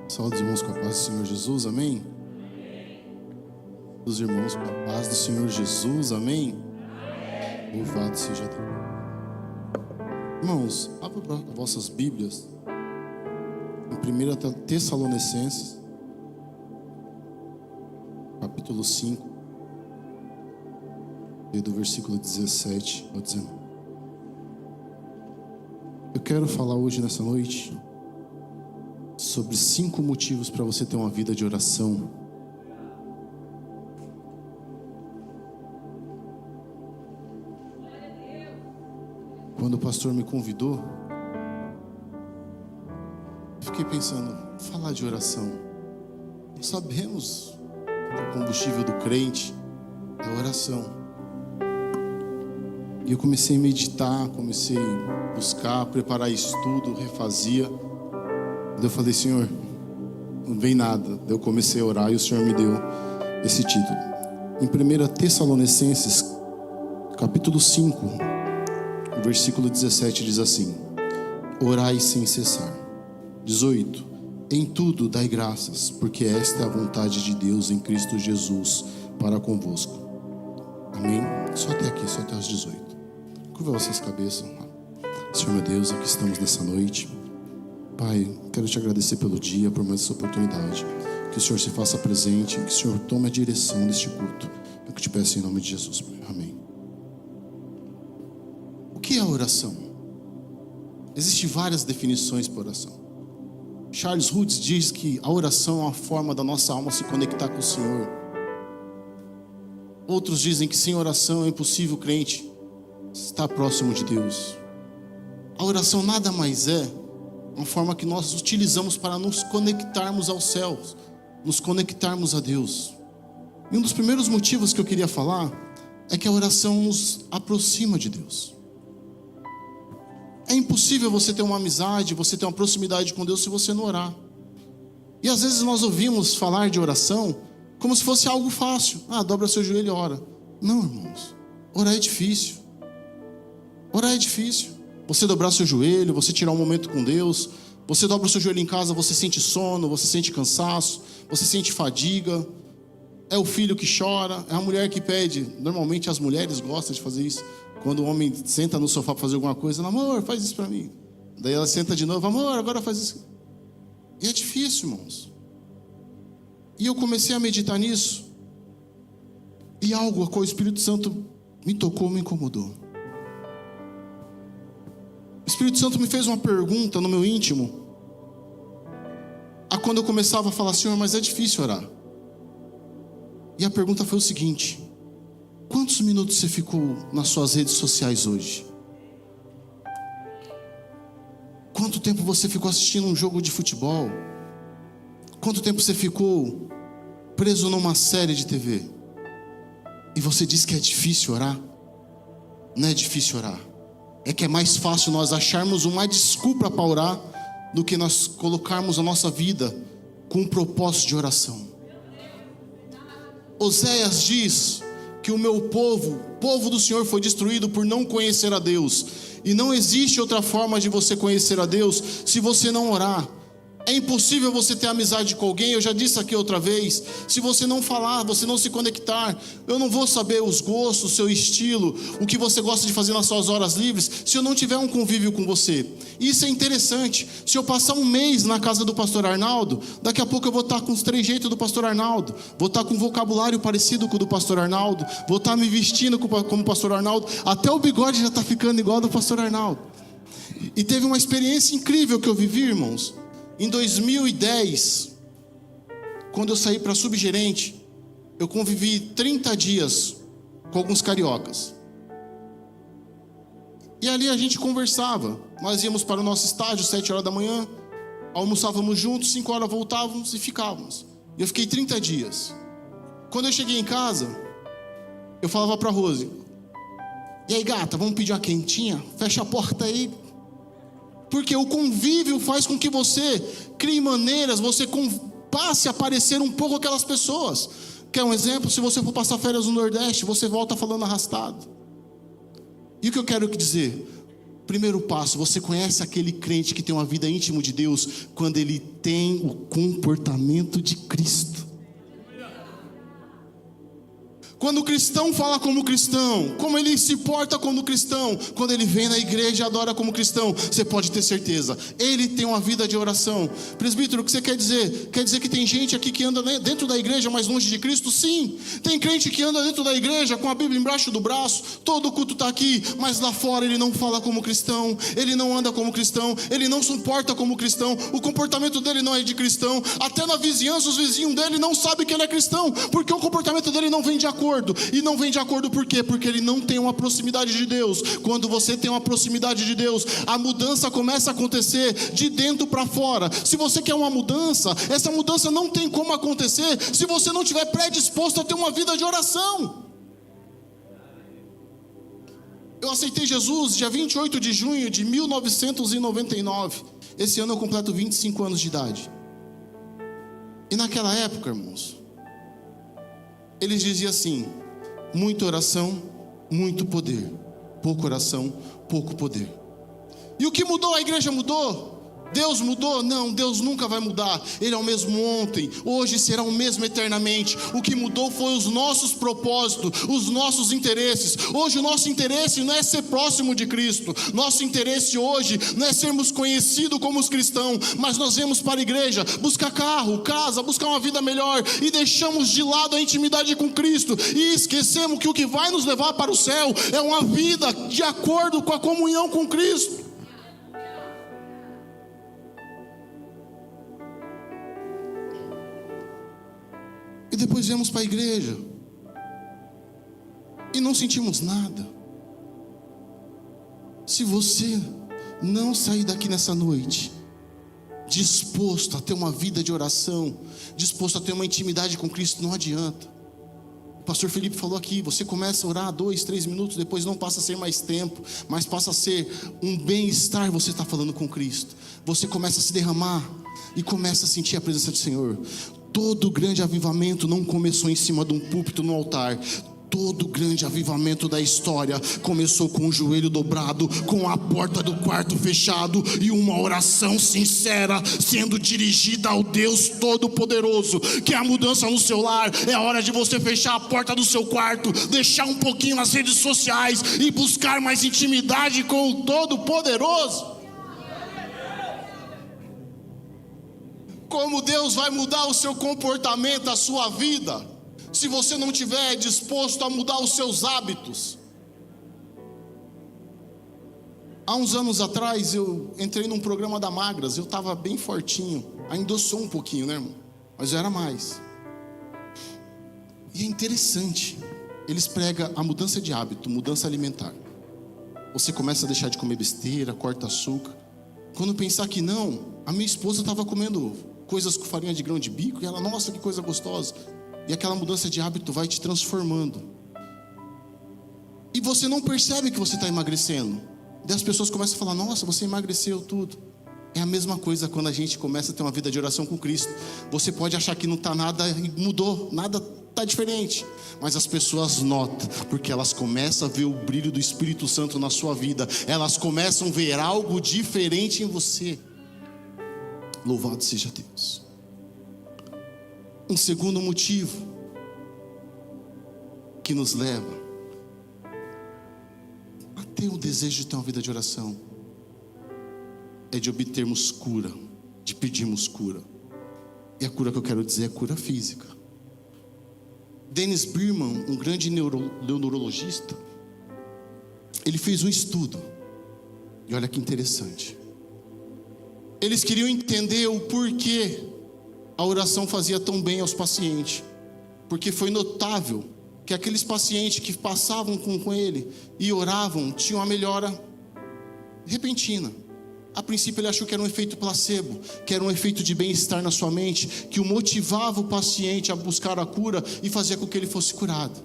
Saúde os irmãos com a paz do Senhor Jesus, amém? Os irmãos com a paz do Senhor Jesus, amém? Louvado seja Deus. Irmãos, abram vossas Bíblias em 1 Tessalonicenses, capítulo 5, e do versículo 17 ao 19. Eu quero falar hoje, nessa noite, sobre 5 motivos para você ter uma vida de oração. Quando o pastor me convidou, eu fiquei pensando, falar de oração. Nós sabemos que o combustível do crente é a oração. E eu comecei a meditar, comecei a buscar, preparar estudo, refazia. Daí eu falei, Senhor, não vem nada. Daí eu comecei a orar e o Senhor me deu esse título. Em 1 Tessalonicenses, capítulo 5, versículo 17 diz assim: orai sem cessar. 18: em tudo dai graças, porque esta é a vontade de Deus em Cristo Jesus para convosco. Amém? Só até aqui, só até os 18. Curva vossas cabeças. Senhor meu Deus, aqui estamos nessa noite. Pai, quero te agradecer pelo dia, por mais essa oportunidade. Que o Senhor se faça presente, que o Senhor tome a direção deste culto. É o que te peço em nome de Jesus. Amém. O que é a oração? Existem várias definições para oração. Charles Woods diz que a oração é uma forma da nossa alma se conectar com o Senhor. Outros dizem que sem oração é impossível o crente estar próximo de Deus. A oração nada mais é uma forma que nós utilizamos para nos conectarmos aos céus, nos conectarmos a Deus. E um dos primeiros motivos que eu queria falar é que a oração nos aproxima de Deus. É impossível você ter uma amizade, você ter uma proximidade com Deus se você não orar. E às vezes nós ouvimos falar de oração como se fosse algo fácil. Dobra seu joelho e ora. Não, irmãos, orar é difícil. Orar é difícil. Você dobrar seu joelho, você tirar um momento com Deus. Você dobra o seu joelho em casa, você sente sono, você sente cansaço, você sente fadiga. É o filho que chora, é a mulher que pede. Normalmente as mulheres gostam de fazer isso. Quando o homem senta no sofá para fazer alguma coisa, amor, faz isso para mim. Daí ela senta de novo, amor, agora faz isso. E é difícil, irmãos. E eu comecei a meditar nisso. E algo a qual o Espírito Santo me tocou, me incomodou. O Espírito Santo me fez uma pergunta no meu íntimo. Quando eu começava a falar, Senhor, mas é difícil orar. E a pergunta foi o seguinte: quantos minutos você ficou nas suas redes sociais hoje? Quanto tempo você ficou assistindo um jogo de futebol? Quanto tempo você ficou preso numa série de TV? E você diz que é difícil orar? Não é difícil orar. É que é mais fácil nós acharmos uma desculpa para orar do que nós colocarmos a nossa vida com um propósito de oração. Oséias diz que o meu povo, o povo do Senhor, foi destruído por não conhecer a Deus. E não existe outra forma de você conhecer a Deus se você não orar. É impossível você ter amizade com alguém, eu já disse aqui outra vez, se você não falar, você não se conectar. Eu não vou saber os gostos, o seu estilo, o que você gosta de fazer nas suas horas livres, se eu não tiver um convívio com você. Isso é interessante. Se eu passar um mês na casa do pastor Arnaldo, daqui a pouco eu vou estar com os trejeitos do pastor Arnaldo, vou estar com um vocabulário parecido com o do pastor Arnaldo, vou estar me vestindo como o pastor Arnaldo, até o bigode já está ficando igual ao do pastor Arnaldo. E teve uma experiência incrível que eu vivi, irmãos. Em 2010, quando eu saí para subgerente, eu convivi 30 dias com alguns cariocas. E ali a gente conversava. Nós íamos para o nosso estádio, 7 horas da manhã, almoçávamos juntos, 5 horas voltávamos e ficávamos. E eu fiquei 30 dias. Quando eu cheguei em casa, eu falava para a Rose: e aí, gata, vamos pedir uma quentinha? Fecha a porta aí. Porque o convívio faz com que você crie maneiras, você passe a parecer um pouco aquelas pessoas. Quer um exemplo? Se você for passar férias no Nordeste, você volta falando arrastado. E o que eu quero dizer? Primeiro passo, você conhece aquele crente que tem uma vida íntima de Deus quando ele tem o comportamento de Cristo. Quando o cristão fala como cristão, como ele se porta como cristão, quando ele vem na igreja e adora como cristão, você pode ter certeza, ele tem uma vida de oração. Presbítero, o que você quer dizer? Quer dizer que tem gente aqui que anda dentro da igreja, mas longe de Cristo? Sim. Tem crente que anda dentro da igreja com a Bíblia embaixo do braço, todo o culto está aqui, mas lá fora ele não fala como cristão, ele não anda como cristão, ele não se porta como cristão, o comportamento dele não é de cristão. Até na vizinhança os vizinhos dele não sabem que ele é cristão, porque o comportamento dele não vem de acordo. E não vem de acordo por quê? Porque ele não tem uma proximidade de Deus. Quando você tem uma proximidade de Deus, a mudança começa a acontecer de dentro para fora. Se você quer uma mudança, essa mudança não tem como acontecer se você não estiver predisposto a ter uma vida de oração. Eu aceitei Jesus dia 28 de junho de 1999. Esse ano eu completo 25 anos de idade. E naquela época, irmãos, eles diziam assim: muita oração, muito poder. Pouca oração, pouco poder. E o que mudou? A igreja mudou? Deus mudou? Não, Deus nunca vai mudar. Ele é o mesmo ontem, hoje será o mesmo eternamente. O que mudou foi os nossos propósitos, os nossos interesses. Hoje o nosso interesse não é ser próximo de Cristo. Nosso interesse hoje não é sermos conhecidos como os cristãos, mas nós vamos para a igreja buscar carro, casa, buscar uma vida melhor, e deixamos de lado a intimidade com Cristo, e esquecemos que o que vai nos levar para o céu é uma vida de acordo com a comunhão com Cristo. E depois viemos para a igreja e não sentimos nada. Se você não sair daqui nessa noite disposto a ter uma vida de oração, disposto a ter uma intimidade com Cristo, não adianta. O pastor Felipe falou aqui: você começa a orar 2, 3 minutos, depois não passa a ser mais tempo, mas passa a ser um bem-estar. Você está falando com Cristo, você começa a se derramar e começa a sentir a presença do Senhor. Todo grande avivamento não começou em cima de um púlpito no altar. Todo grande avivamento da história começou com o joelho dobrado, com a porta do quarto fechado e uma oração sincera sendo dirigida ao Deus Todo-Poderoso. Que a mudança no seu lar é a hora de você fechar a porta do seu quarto, deixar um pouquinho nas redes sociais e buscar mais intimidade com o Todo-Poderoso. Como Deus vai mudar o seu comportamento, a sua vida, se você não estiver disposto a mudar os seus hábitos? Há uns anos atrás eu entrei num programa da Magras. Eu estava bem fortinho, ainda eu sou um pouquinho, né, irmão? Mas eu era mais. E é interessante, eles pregam a mudança de hábito, mudança alimentar. Você começa a deixar de comer besteira, corta açúcar. Quando pensar que não, a minha esposa estava comendo coisas com farinha de grão de bico, e ela, nossa, que coisa gostosa. E aquela mudança de hábito vai te transformando. E você não percebe que você está emagrecendo. Daí as pessoas começam a falar: nossa, você emagreceu tudo. É a mesma coisa quando a gente começa a ter uma vida de oração com Cristo. Você pode achar que não está nada, mudou, nada está diferente. Mas as pessoas notam, porque elas começam a ver o brilho do Espírito Santo na sua vida. Elas começam a ver algo diferente em você. Louvado seja Deus. Um segundo motivo que nos leva a ter o desejo de ter uma vida de oração é de obtermos cura, de pedirmos cura. E a cura que eu quero dizer é cura física. Dennis Birman, um grande neurologista, ele fez um estudo. E olha que interessante. Eles queriam entender o porquê a oração fazia tão bem aos pacientes. Porque foi notável que aqueles pacientes que passavam com ele e oravam tinham uma melhora repentina. A princípio ele achou que era um efeito placebo, que era um efeito de bem-estar na sua mente, que o motivava o paciente a buscar a cura e fazia com que ele fosse curado.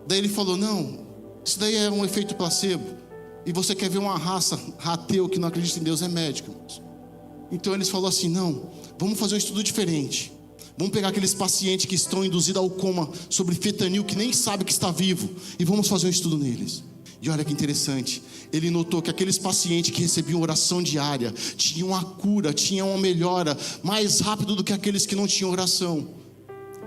Daí ele falou: não, isso daí é um efeito placebo. E você quer ver uma raça ateu que não acredita em Deus, é médico. Então eles falaram assim: não, vamos fazer um estudo diferente. Vamos pegar aqueles pacientes que estão induzidos ao coma sobre fentanil, que nem sabe que está vivo, e vamos fazer um estudo neles. E olha que interessante, ele notou que aqueles pacientes que recebiam oração diária tinham a cura, tinham a melhora mais rápido do que aqueles que não tinham oração.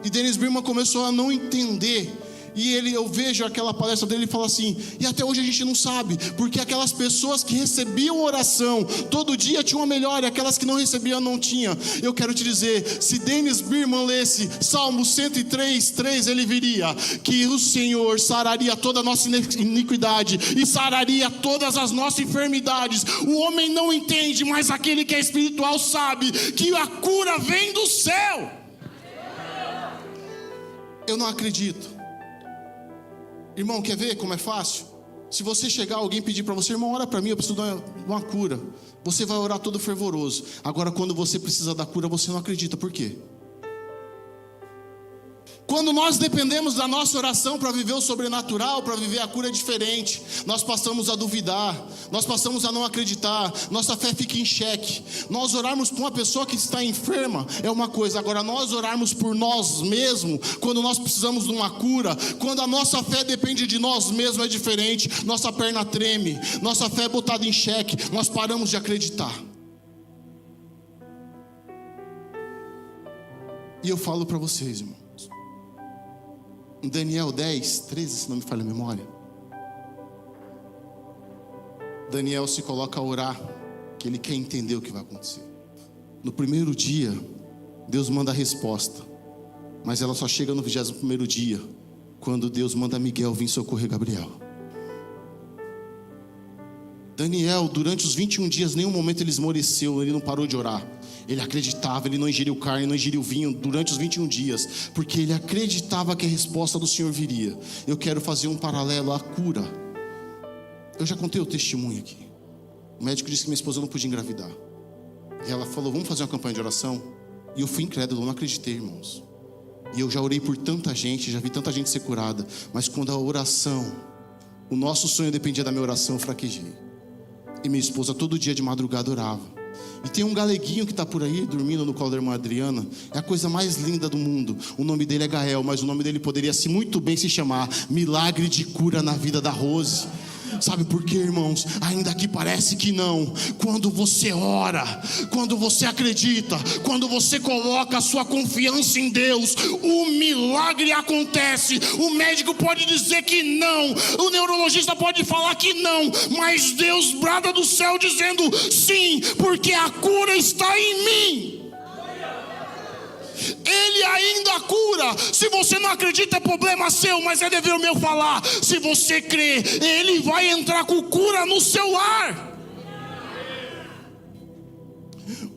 E Dennis Birman começou a não entender. E eu vejo aquela palestra dele e fala assim: e até hoje a gente não sabe, porque aquelas pessoas que recebiam oração todo dia tinham uma melhora, e aquelas que não recebiam não tinham. Eu quero te dizer, se Dennis Birman lesse Salmo 103:3, ele viria que o Senhor sararia toda a nossa iniquidade e sararia todas as nossas enfermidades. O homem não entende, mas aquele que é espiritual sabe que a cura vem do céu. Eu não acredito. Irmão, quer ver como é fácil? Se você chegar, alguém pedir para você: irmão, ora para mim, eu preciso de uma cura. Você vai orar todo fervoroso. Agora, quando você precisa da cura, você não acredita. Por quê? Quando nós dependemos da nossa oração para viver o sobrenatural, para viver a cura é diferente. Nós passamos a duvidar, nós passamos a não acreditar, nossa fé fica em xeque. Nós orarmos por uma pessoa que está enferma é uma coisa, agora nós orarmos por nós mesmos, quando nós precisamos de uma cura, quando a nossa fé depende de nós mesmos, é diferente. Nossa perna treme, nossa fé é botada em xeque, nós paramos de acreditar. E eu falo para vocês, irmão, em Daniel 10:13, se não me falha a memória, Daniel se coloca a orar, que ele quer entender o que vai acontecer. No primeiro dia, Deus manda a resposta, mas ela só chega no 21º dia, quando Deus manda Miguel vir socorrer Gabriel. Daniel, durante os 21 dias, nenhum momento ele esmoreceu, ele não parou de orar. Ele acreditava, ele não ingeriu carne, não ingeriu vinho durante os 21 dias, porque ele acreditava que a resposta do Senhor viria. Eu quero fazer um paralelo à cura. Eu já contei o testemunho aqui. O médico disse que minha esposa não podia engravidar. E ela falou: vamos fazer uma campanha de oração? E eu fui incrédulo, não acreditei, irmãos. E eu já orei por tanta gente, já vi tanta gente ser curada. Mas quando a oração, o nosso sonho dependia da minha oração, eu fraquejei. E minha esposa todo dia de madrugada orava. E tem um galeguinho que está por aí, dormindo no colo da irmã Adriana. É a coisa mais linda do mundo. O nome dele é Gael, mas o nome dele poderia muito bem se chamar Milagre de Cura na Vida da Rose. Sabe por quê, irmãos? Ainda que parece que não, quando você ora, quando você acredita, quando você coloca a sua confiança em Deus, o milagre acontece. O médico pode dizer que não, o neurologista pode falar que não, mas Deus brada do céu dizendo sim, porque a cura está em mim. Ele ainda cura. Se você não acredita, é problema seu, mas é dever meu falar. Se você crê, Ele vai entrar com cura no seu lar.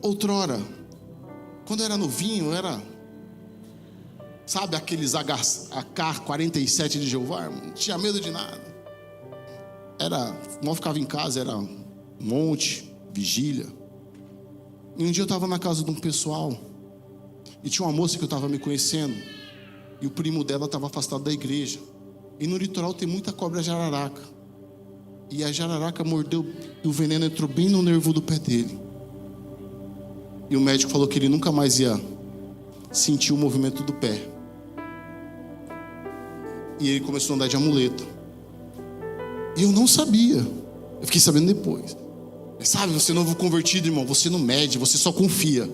Outrora, quando eu era novinho, sabe aqueles AK-47 de Jeová? Não tinha medo de nada. Não ficava em casa, era monte, vigília. E um dia eu estava na casa de um pessoal, e tinha uma moça que eu estava me conhecendo, e o primo dela estava afastado da igreja. E no litoral tem muita cobra jararaca. E a jararaca mordeu, e o veneno entrou bem no nervo do pé dele. E o médico falou que ele nunca mais ia sentir o movimento do pé. E ele começou a andar de amuleto. E eu não sabia. Eu fiquei sabendo depois. Sabe, você é novo convertido, irmão, você não mede, você só confia.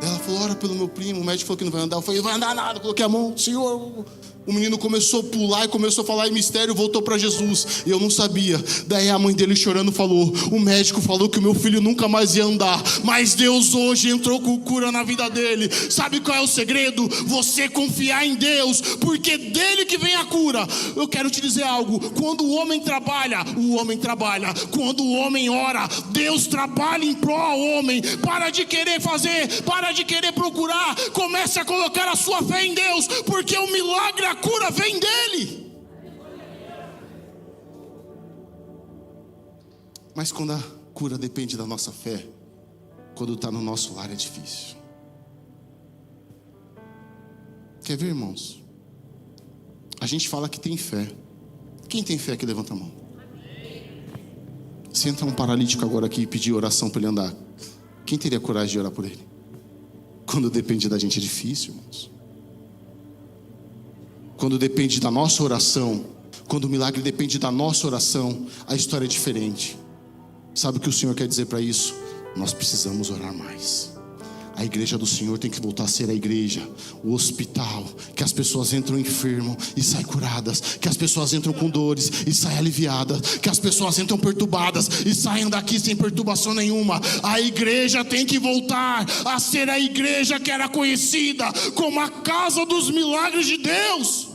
Ela falou: ora pelo meu primo. O médico falou que não vai andar. Eu falei: não vai andar nada. Coloquei a mão: Senhor. O menino começou a pular e começou a falar em mistério, voltou para Jesus. E eu não sabia. Daí a mãe dele chorando falou: o médico falou que o meu filho nunca mais ia andar, mas Deus hoje entrou com cura na vida dele. Sabe qual é o segredo? Você confiar em Deus, porque dele que vem a cura. Eu quero te dizer algo: quando o homem trabalha, o homem trabalha. Quando o homem ora, Deus trabalha em prol ao homem. Para de querer fazer, para de querer procurar. Comece a colocar a sua fé em Deus, porque o milagre, a cura vem dele. Mas quando a cura depende da nossa fé, quando está no nosso lar, é difícil. Quer ver, irmãos? A gente fala que tem fé. Quem tem fé que levanta a mão? Se entra um paralítico agora aqui e pedir oração para ele andar, quem teria coragem de orar por ele? Quando depende da gente é difícil, irmãos. Quando depende da nossa oração, Quando o milagre depende da nossa oração, a história é diferente. Sabe o que o Senhor quer dizer para isso? Nós precisamos orar mais. A igreja do Senhor tem que voltar a ser a igreja, o hospital, que as pessoas entram enfermas e saem curadas, que as pessoas entram com dores e saem aliviadas, que as pessoas entram perturbadas e saem daqui sem perturbação nenhuma. A igreja tem que voltar a ser a igreja que era conhecida como a casa dos milagres de Deus.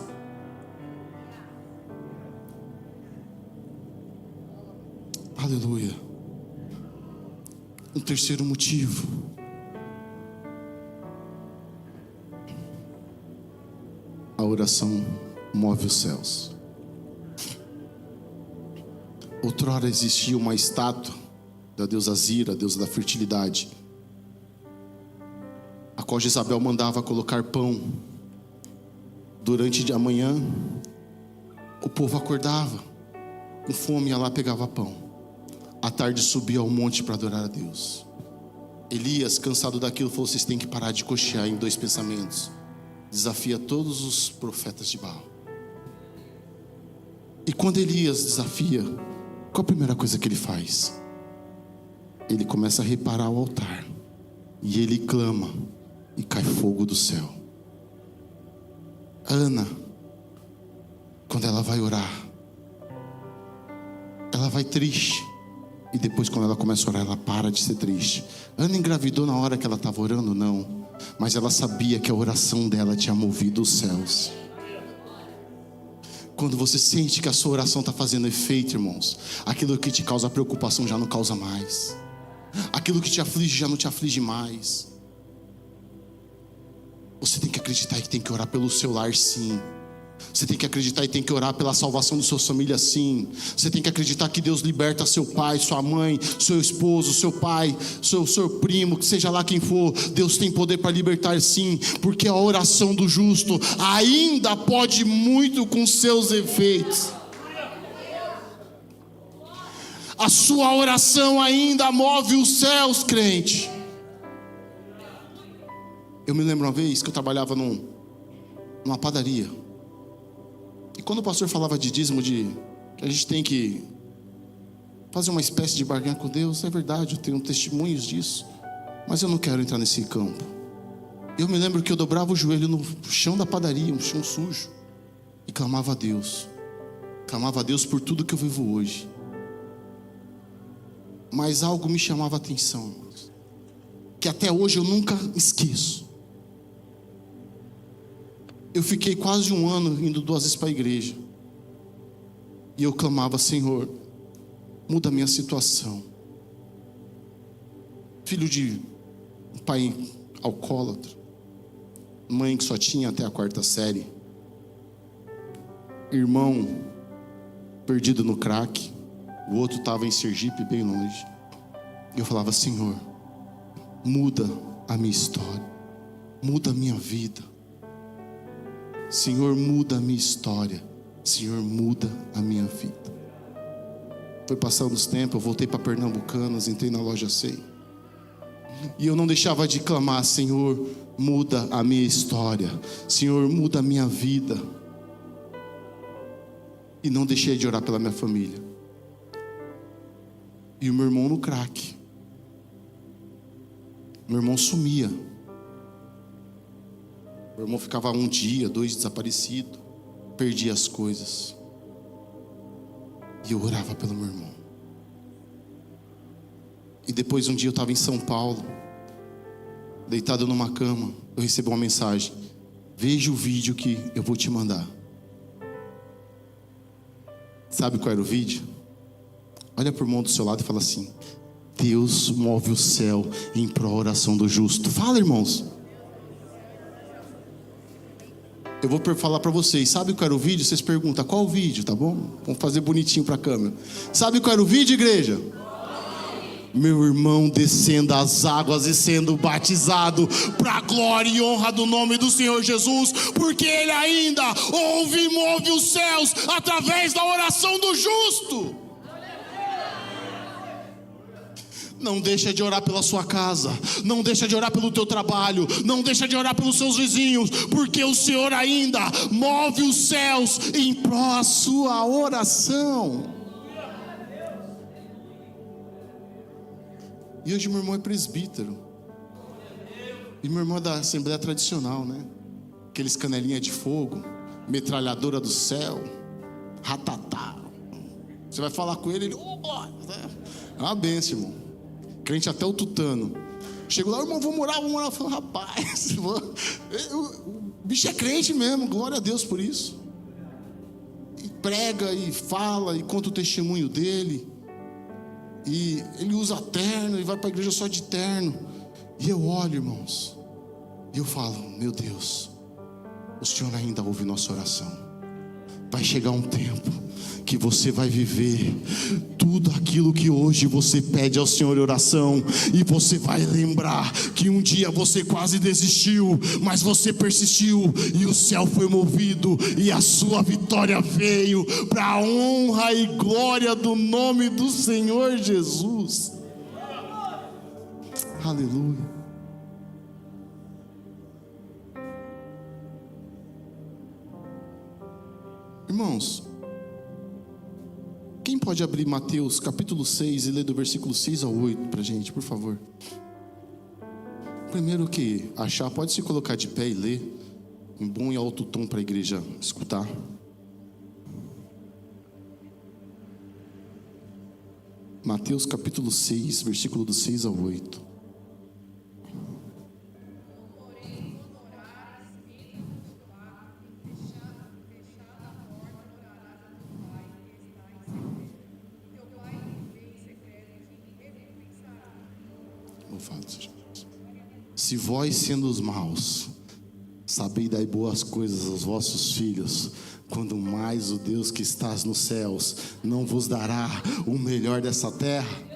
Aleluia. Um terceiro motivo: a oração move os céus. Outrora existia uma estátua da deusa Zira, a deusa da fertilidade, a qual Jezabel mandava colocar pão. Durante a manhã, o povo acordava com fome, ia lá, pegava pão. À tarde subia ao monte para adorar a Deus. Elias, cansado daquilo, falou: vocês têm que parar de cochear em dois pensamentos. Desafia todos os profetas de Baal. E quando Elias desafia, qual a primeira coisa que ele faz? Ele começa a reparar o altar, e ele clama, e cai fogo do céu. Ana, quando ela vai orar, ela vai triste, e depois quando ela começa a orar, ela para de ser triste. Ana engravidou na hora que ela estava orando? Não. Mas ela sabia que a oração dela tinha movido os céus. Quando você sente que a sua oração está fazendo efeito, irmãos, aquilo que te causa preocupação já não causa mais. Aquilo que te aflige já não te aflige mais. Você tem que acreditar que tem que orar pelo seu lar, sim. Você tem que acreditar e tem que orar pela salvação da sua família, sim. Você tem que acreditar que Deus liberta seu pai, sua mãe, seu esposo, seu pai, seu primo, que seja lá quem for. Deus tem poder para libertar, sim. Porque a oração do justo ainda pode muito com seus efeitos. A sua oração ainda move os céus, crente. Eu me lembro uma vez que eu trabalhava numa padaria. E quando o pastor falava de dízimo, que a gente tem que fazer uma espécie de barganha com Deus, é verdade, eu tenho testemunhos disso, mas eu não quero entrar nesse campo. Eu me lembro que eu dobrava o joelho no chão da padaria, um chão sujo, e clamava a Deus por tudo que eu vivo hoje. Mas algo me chamava a atenção, que até hoje eu nunca esqueço. Eu fiquei quase um ano indo 2 vezes para a igreja. E eu clamava: Senhor, muda a minha situação. Filho de um pai alcoólatra, mãe que só tinha até a 4ª série, irmão perdido no crack, o outro estava em Sergipe, bem longe. E eu falava: Senhor, muda a minha história, muda a minha vida. Senhor, muda a minha história. Senhor, muda a minha vida. Foi passando os tempos, eu voltei para Pernambucanas, entrei na loja Sei. E eu não deixava de clamar: Senhor, muda a minha história. Senhor, muda a minha vida. E não deixei de orar pela minha família. E o meu irmão no crack. Meu irmão sumia. Meu irmão ficava 1 dia, 2 desaparecido. Perdia as coisas. E eu orava pelo meu irmão. E depois um dia eu estava em São Paulo, deitado numa cama. Eu recebi uma mensagem: veja o vídeo que eu vou te mandar. Sabe qual era o vídeo? Olha para o irmão do seu lado e fala assim: Deus move o céu em pró oração do justo. Fala, irmãos. Eu vou falar para vocês. Sabe qual era o vídeo? Vocês perguntam: qual o vídeo, tá bom? Vamos fazer bonitinho para a câmera. Sabe qual era o vídeo, igreja? Meu irmão descendo as águas e sendo batizado para a glória e honra do nome do Senhor Jesus, porque Ele ainda ouve e move os céus através da oração do justo. Não deixa de orar pela sua casa, não deixa de orar pelo teu trabalho, não deixa de orar pelos seus vizinhos, porque o Senhor ainda move os céus em pró a sua oração. E hoje meu irmão é presbítero, e meu irmão é da Assembleia Tradicional, né? Aqueles canelinha de fogo, metralhadora do céu, ratatá. Você vai falar com ele, é uma benção, irmão. Crente até o tutano. Chego lá, irmão, vamos orar. Eu falo, rapaz, o bicho é crente mesmo, glória a Deus por isso. E prega, e fala, e conta o testemunho dele. E ele usa terno, e vai para a igreja só de terno. E eu olho, irmãos, e eu falo, meu Deus, o Senhor ainda ouve nossa oração. Vai chegar um tempo que você vai viver tudo aquilo que hoje você pede ao Senhor em oração, e você vai lembrar que um dia você quase desistiu, mas você persistiu, e o céu foi movido, e a sua vitória veio, para a honra e glória do nome do Senhor Jesus. Aleluia. Irmãos, quem pode abrir Mateus capítulo 6 e ler do versículo 6 ao 8 para a gente, por favor? Primeiro que achar, pode se colocar de pé e ler em bom e alto tom para a igreja escutar. Mateus capítulo 6, versículo do 6 ao 8. Se vós, sendo os maus, sabeis dar boas coisas aos vossos filhos, quando mais o Deus que estás nos céus não vos dará o melhor dessa terra?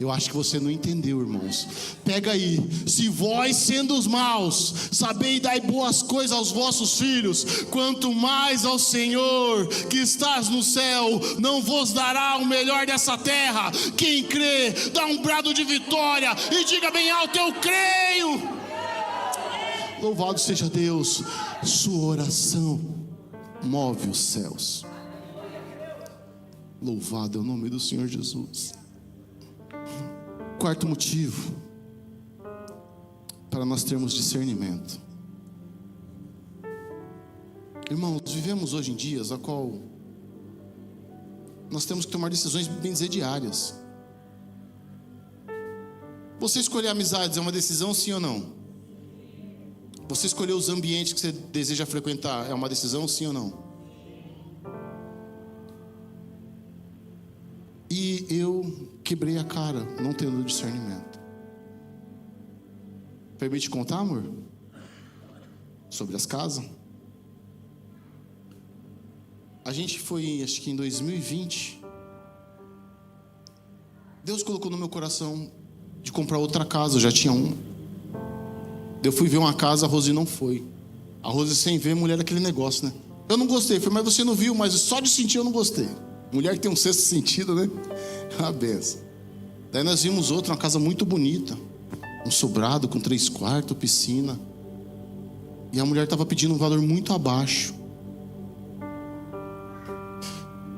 Eu acho que você não entendeu, irmãos. Pega aí. Se vós, sendo os maus, sabeis dar boas coisas aos vossos filhos, quanto mais ao Senhor que estás no céu não vos dará o melhor dessa terra. Quem crê, dá um brado de vitória e diga bem alto: eu creio. Louvado seja Deus. Sua oração move os céus. Louvado é o nome do Senhor Jesus. Quarto motivo para nós termos discernimento. Irmãos, vivemos hoje em dias a qual nós temos que tomar decisões, bem dizer, diárias. Você escolher amizades é uma decisão, sim ou não? Você escolher os ambientes que você deseja frequentar é uma decisão, sim ou não? E eu quebrei a cara não tendo discernimento. Permite contar, amor? Sobre as casas. A gente foi, acho que em 2020. Deus colocou no meu coração de comprar outra casa. Eu já tinha uma. Eu fui ver uma casa, a Rose não foi. A Rose, sem ver, mulher, aquele negócio, né? Eu não gostei. Falei, mas você não viu, mas só de sentir eu não gostei. Mulher que tem um sexto sentido, né? A benção. Daí nós vimos outra, uma casa muito bonita, um sobrado com 3 quartos, piscina. E a mulher estava pedindo um valor muito abaixo.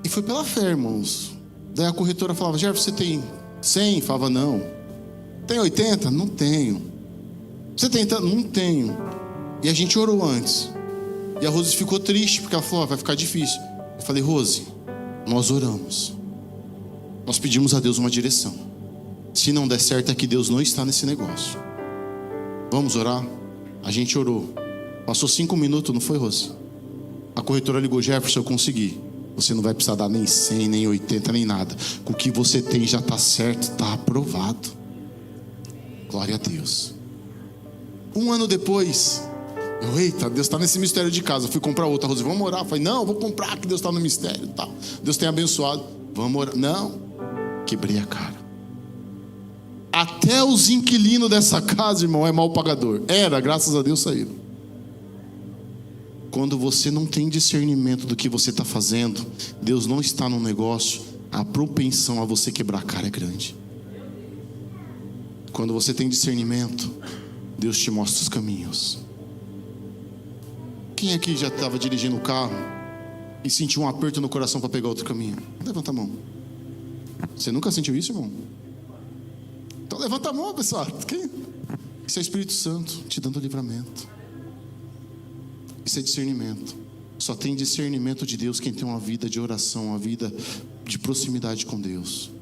E foi pela fé, irmãos. Daí a corretora falava: Gerson, você tem 100? Falava: não. Tem 80? Não tenho. Você tem tanto? Não tenho. E a gente orou antes. E a Rose ficou triste, porque ela falou: vai ficar difícil. Eu falei: Rose, nós oramos, nós pedimos a Deus uma direção. Se não der certo é que Deus não está nesse negócio. Vamos orar? A gente orou. Passou 5 minutos, não foi, Rose? A corretora ligou: Jefferson, eu consegui. Você não vai precisar dar nem 100, nem 80, nem nada. Com o que você tem já está certo, está aprovado. Glória a Deus. 1 ano depois, eita, Deus está nesse mistério de casa. Eu fui comprar outra. Rose, vamos orar? Eu falei: não, vou comprar, que Deus está no mistério, tal. Deus tem abençoado. Vamos orar. Não, quebrei a cara. Até os inquilinos dessa casa, irmão, é mal pagador. Era, graças a Deus saíram. Quando você não tem discernimento do que você está fazendo, Deus não está no negócio, a propensão a você quebrar a cara é grande. Quando você tem discernimento, Deus te mostra os caminhos. Quem aqui já estava dirigindo o carro e sentiu um aperto no coração para pegar outro caminho? Levanta a mão. Você nunca sentiu isso, irmão? Então levanta a mão, pessoal. Isso é o Espírito Santo te dando livramento. Isso é discernimento. Só tem discernimento de Deus quem tem uma vida de oração, uma vida de proximidade com Deus.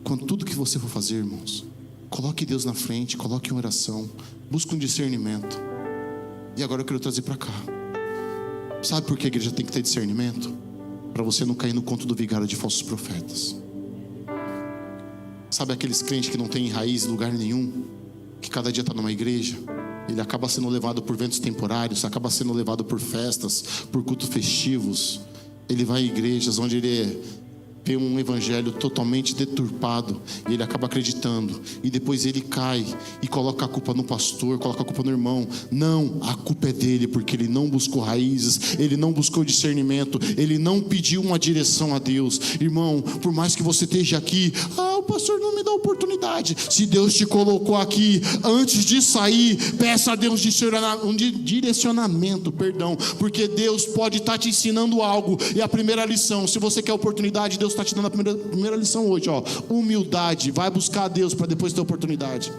Quando tudo que você for fazer, irmãos, coloque Deus na frente, coloque em oração, busque um discernimento. E agora eu quero trazer para cá. Sabe por que a igreja tem que ter discernimento? Para você não cair no conto do vigário de falsos profetas. Sabe aqueles crentes que não têm raiz em lugar nenhum, que cada dia está numa igreja? Ele acaba sendo levado por ventos temporários, acaba sendo levado por festas, por cultos festivos. Ele vai em igrejas onde ele vê um evangelho totalmente deturpado e ele acaba acreditando, e depois ele cai e coloca a culpa no pastor, coloca a culpa no irmão. Não, a culpa é dele, porque ele não buscou raízes, ele não buscou discernimento, ele não pediu uma direção a Deus. Irmão, por mais que você esteja aqui, o pastor não me dá oportunidade. Se Deus te colocou aqui, antes de sair, peça a Deus um direcionamento, porque Deus pode estar te ensinando algo. E a primeira lição, se você quer oportunidade, Deus está te dando a primeira lição hoje, humildade. Vai buscar a Deus para depois ter oportunidade.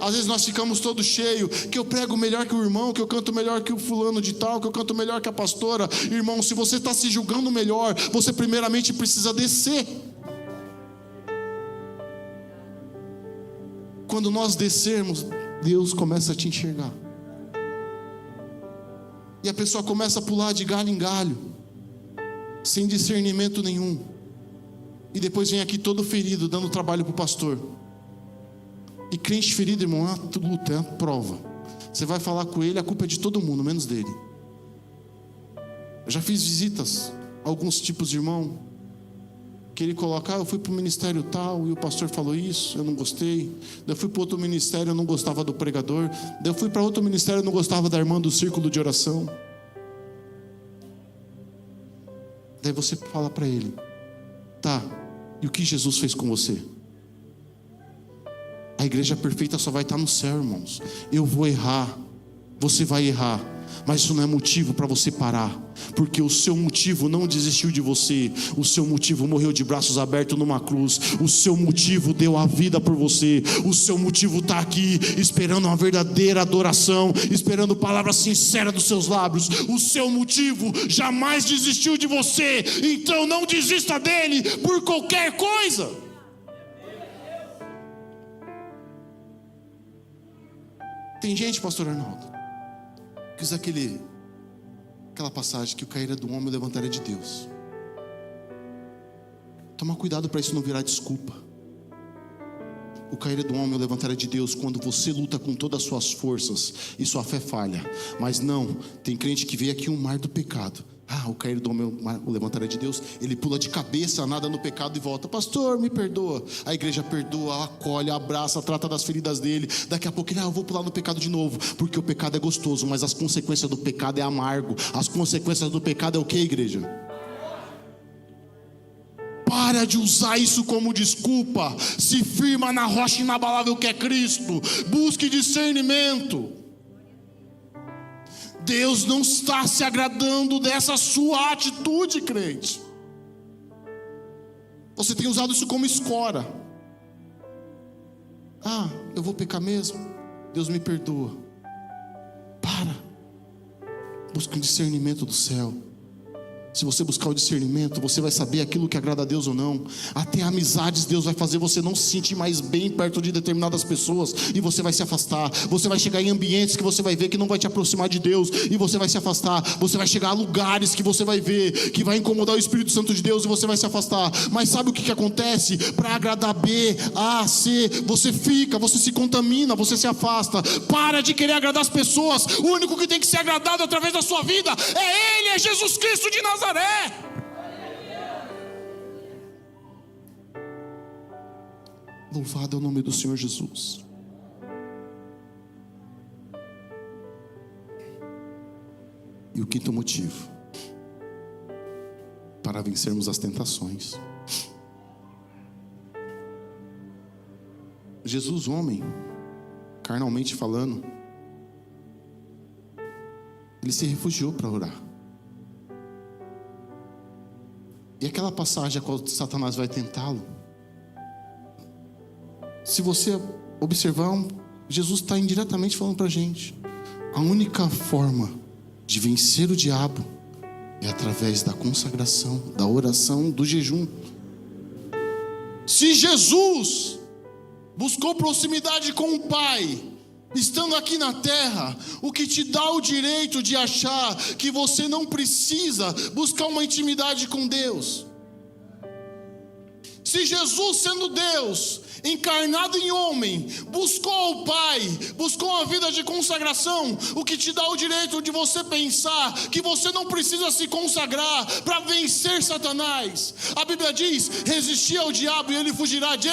Às vezes nós ficamos todos cheios, que eu prego melhor que o irmão, que eu canto melhor que o fulano de tal, que eu canto melhor que a pastora. Irmão, se você está se julgando melhor, você primeiramente precisa descer. Quando nós descermos, Deus começa a te enxergar. E a pessoa começa a pular de galho em galho, sem discernimento nenhum. E depois vem aqui todo ferido, dando trabalho para o pastor. E crente ferido, irmão, é uma luta, é uma prova. Você vai falar com ele, a culpa é de todo mundo, menos dele. Eu já fiz visitas a alguns tipos de irmão, que ele coloca, eu fui para o ministério tal, e o pastor falou isso, eu não gostei. Daí eu fui para outro ministério, eu não gostava do pregador. Daí eu fui para outro ministério, eu não gostava da irmã do círculo de oração. Daí você fala para ele, tá, e o que Jesus fez com você? A igreja perfeita só vai estar no céu, irmãos. Eu vou errar, você vai errar, mas isso não é motivo para você parar, porque o seu motivo não desistiu de você. O seu motivo morreu de braços abertos numa cruz. O seu motivo deu a vida por você. O seu motivo está aqui esperando uma verdadeira adoração, esperando palavras sinceras dos seus lábios. O seu motivo jamais desistiu de você. Então não desista dele por qualquer coisa. Tem gente, pastor Arnaldo, que usa aquela passagem que o cair é do homem e o levantar é de Deus. Toma cuidado para isso não virar desculpa. O cair é do homem e o levantar é de Deus quando você luta com todas as suas forças e sua fé falha. Mas não, tem crente que vê aqui um mar do pecado. O cair do homem e o levantar é de Deus. Ele pula de cabeça, nada no pecado e volta. Pastor, me perdoa. A igreja perdoa, acolhe, abraça, trata das feridas dele. Daqui a pouco ele, eu vou pular no pecado de novo. Porque o pecado é gostoso, mas as consequências do pecado é amargo. As consequências do pecado é o que, igreja? Para de usar isso como desculpa. Se firma na rocha inabalável que é Cristo. Busque discernimento. Deus não está se agradando dessa sua atitude, crente. Você tem usado isso como escora. Eu vou pecar mesmo? Deus me perdoa. Para. Busque um discernimento do céu. Se você buscar o discernimento, você vai saber aquilo que agrada a Deus ou não. Até amizades, Deus vai fazer você não se sentir mais bem perto de determinadas pessoas, e você vai se afastar. Você vai chegar em ambientes que você vai ver que não vai te aproximar de Deus, e você vai se afastar. Você vai chegar a lugares que você vai ver que vai incomodar o Espírito Santo de Deus, e você vai se afastar. Mas sabe o que acontece? Para agradar B, A, C, você se contamina, você se afasta. Para de querer agradar as pessoas. O único que tem que ser agradado através da sua vida é Ele, é Jesus Cristo de Nazaré. Louvado é o nome do Senhor Jesus. E o quinto motivo para vencermos as tentações Jesus, homem, carnalmente falando, ele se refugiou para orar. E aquela passagem a qual Satanás vai tentá-lo, se você observar, Jesus está indiretamente falando para a gente: a única forma de vencer o diabo é através da consagração, da oração, do jejum. Se Jesus buscou proximidade com o Pai, estando aqui na terra, o que te dá o direito de achar que você não precisa buscar uma intimidade com Deus? Se Jesus, sendo Deus, encarnado em homem, buscou o Pai, buscou uma vida de consagração, o que te dá o direito de você pensar que você não precisa se consagrar para vencer Satanás? A Bíblia diz: resistir ao diabo e ele fugirá de...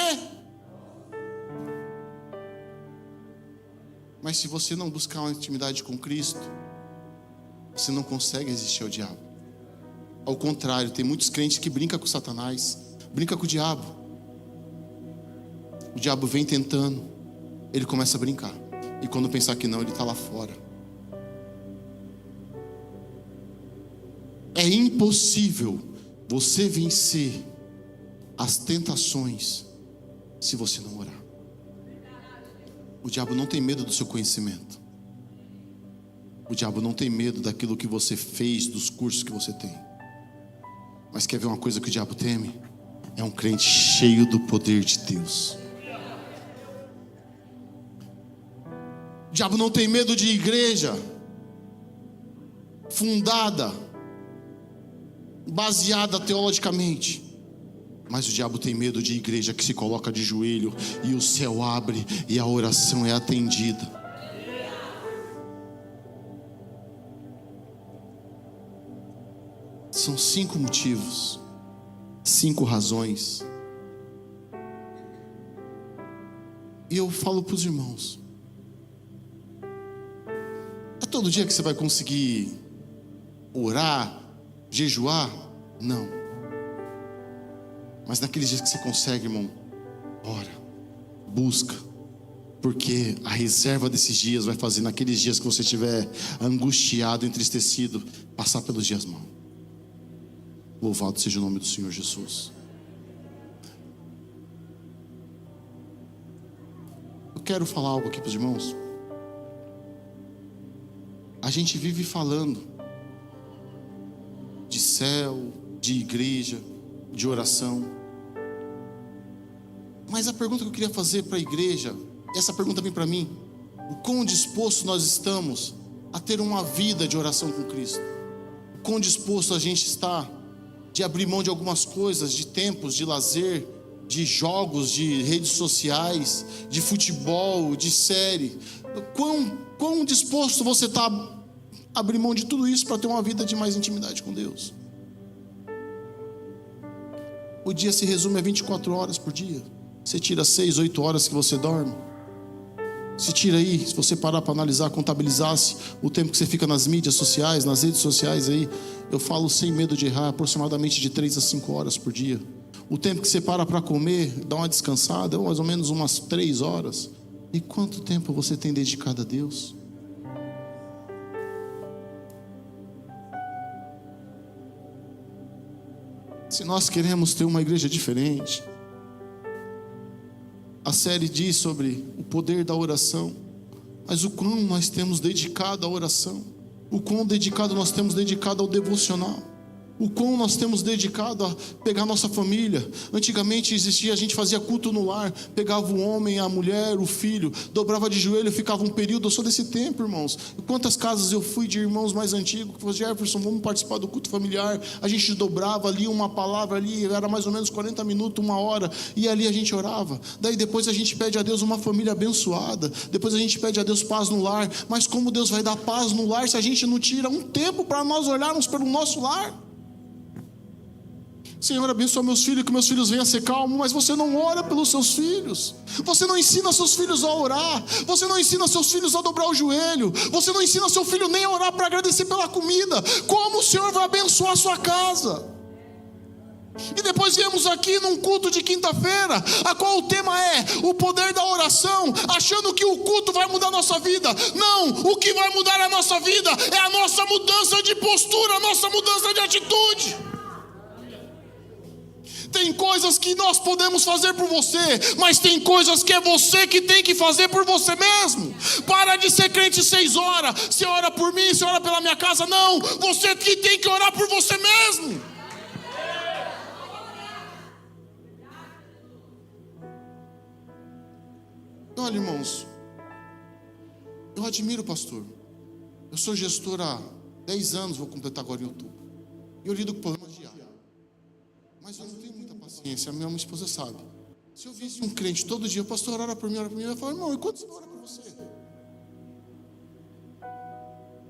Mas se você não buscar uma intimidade com Cristo, você não consegue resistir ao diabo. Ao contrário, tem muitos crentes que brincam com Satanás, brinca com o diabo. O diabo vem tentando, ele começa a brincar, e quando pensar que não, ele está lá fora. É impossível você vencer as tentações se você não orar. O diabo não tem medo do seu conhecimento. O diabo não tem medo daquilo que você fez, dos cursos que você tem. Mas quer ver uma coisa que o diabo teme? É um crente cheio do poder de Deus. O diabo não tem medo de igreja fundada, baseada teologicamente. Mas o diabo tem medo de igreja que se coloca de joelho e o céu abre e a oração é atendida. São 5 motivos, 5 razões. E eu falo para os irmãos: é todo dia que você vai conseguir orar, jejuar? Não. Mas naqueles dias que você consegue, irmão, ora, busca. Porque a reserva desses dias vai fazer, naqueles dias que você estiver angustiado, entristecido, passar pelos dias maus. Louvado seja o nome do Senhor Jesus. Eu quero falar algo aqui para os irmãos. A gente vive falando de céu, de igreja, de oração. Mas a pergunta que eu queria fazer para a igreja, essa pergunta vem para mim: o quão disposto nós estamos a ter uma vida de oração com Cristo? O quão disposto a gente está de abrir mão de algumas coisas, de tempos, de lazer, de jogos, de redes sociais, de futebol, de série? Quão disposto você está a abrir mão de tudo isso para ter uma vida de mais intimidade com Deus? O dia se resume a 24 horas por dia. Você tira 6, 8 horas que você dorme. Se tira aí, se você parar para analisar, contabilizasse o tempo que você fica nas mídias sociais, nas redes sociais aí, eu falo sem medo de errar, aproximadamente de 3 a 5 horas por dia. O tempo que você para comer, dá uma descansada, é mais ou menos umas 3 horas. E quanto tempo você tem dedicado a Deus? Se nós queremos ter uma igreja diferente, a série diz sobre o poder da oração, mas o quão nós temos dedicado à oração, o quão dedicado nós temos dedicado ao devocional, o quão nós temos dedicado a pegar nossa família. Antigamente existia, a gente fazia culto no lar, pegava o homem, a mulher, o filho, dobrava de joelho, ficava um período. Eu sou desse tempo, irmãos. Quantas casas eu fui de irmãos mais antigos que falavam: Jefferson, vamos participar do culto familiar. A gente dobrava ali uma palavra ali, era mais ou menos 40 minutos, 1 hora, e ali a gente orava. Daí depois a gente pede a Deus uma família abençoada, depois a gente pede a Deus paz no lar. Mas como Deus vai dar paz no lar se a gente não tira um tempo para nós olharmos pelo nosso lar? Senhor, abençoa meus filhos, que meus filhos venham a ser calmos. Mas você não ora pelos seus filhos, você não ensina seus filhos a orar, você não ensina seus filhos a dobrar o joelho, você não ensina seu filho nem a orar para agradecer pela comida. Como o Senhor vai abençoar a sua casa? E depois viemos aqui num culto de quinta-feira, a qual o tema é o poder da oração, achando que o culto vai mudar a nossa vida. Não, o que vai mudar a nossa vida é a nossa mudança de postura, a nossa mudança de atitude. Tem coisas que nós podemos fazer por você, mas tem coisas que é você que tem que fazer por você mesmo. Para de ser crente 6 horas, você ora por mim, você ora pela minha casa. Não, você que tem que orar por você mesmo. Olha, irmãos, eu admiro o pastor. Eu sou gestor há 10 anos, vou completar agora em outubro. E eu lido com problemas diários. Mas eu não tenho muita paciência, a minha esposa sabe. Se eu visse um crente todo dia, o pastor ora por mim, eu ia falar, irmão, e quando você ora por você?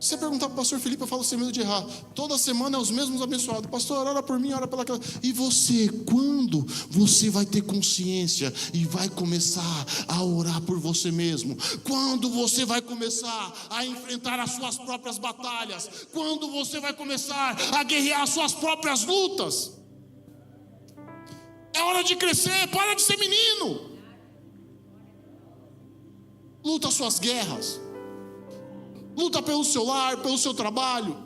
Se você perguntar para o pastor Felipe, eu falo sem medo de errar. Toda semana é os mesmos abençoados. Pastor, ora por mim, ora pelaquela. E você, quando você vai ter consciência e vai começar a orar por você mesmo? Quando você vai começar a enfrentar as suas próprias batalhas? Quando você vai começar a guerrear as suas próprias lutas? É hora de crescer, para de ser menino. Luta as suas guerras. Luta pelo seu lar, pelo seu trabalho.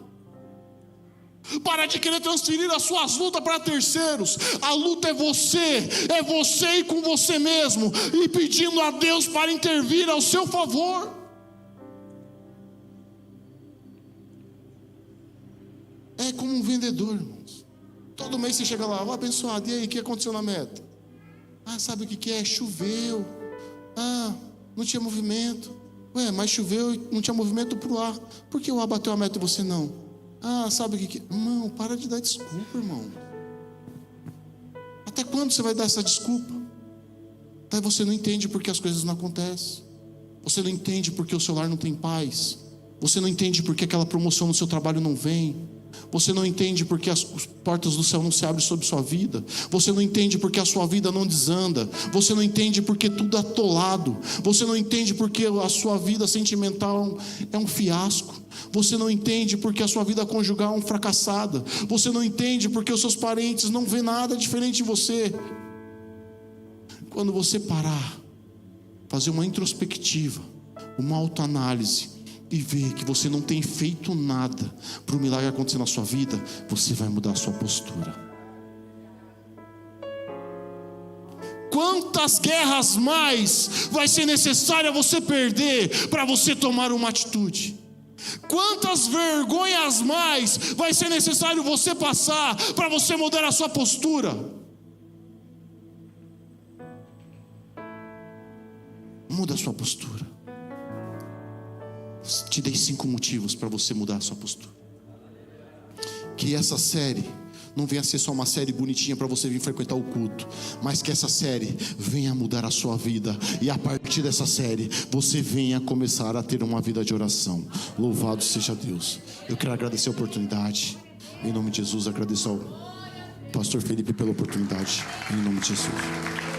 Para de querer transferir as suas lutas para terceiros. A luta é você e com você mesmo, e pedindo a Deus para intervir ao seu favor. É como um vendedor, irmãos. Todo mês você chega lá, abençoado, e aí, o que aconteceu na meta? Sabe o que é? Choveu. Não tinha movimento. Mas choveu e não tinha movimento para o ar. Por que o ar bateu a meta e você não? Sabe o que é? Irmão, para de dar desculpa, irmão. Até quando você vai dar essa desculpa? Até você não entende porque as coisas não acontecem. Você não entende porque o seu lar não tem paz. Você não entende porque aquela promoção no seu trabalho não vem. Você não entende porque as portas do céu não se abrem sobre sua vida. Você não entende porque a sua vida não desanda. Você não entende porque tudo é atolado. Você não entende porque a sua vida sentimental é um fiasco. Você não entende porque a sua vida conjugal é uma fracassada. Você não entende porque os seus parentes não vêem nada diferente de você. Quando você parar, fazer uma introspectiva, uma autoanálise, e ver que você não tem feito nada para o milagre acontecer na sua vida, você vai mudar a sua postura. Quantas guerras mais vai ser necessária você perder para você tomar uma atitude? Quantas vergonhas mais vai ser necessário você passar para você mudar a sua postura? Muda a sua postura. Te dei 5 motivos para você mudar a sua postura. Que essa série não venha ser só uma série bonitinha para você vir frequentar o culto, mas que essa série venha mudar a sua vida. E a partir dessa série você venha começar a ter uma vida de oração. Louvado seja Deus. Eu quero agradecer a oportunidade. Em nome de Jesus, agradeço ao pastor Felipe pela oportunidade. Em nome de Jesus.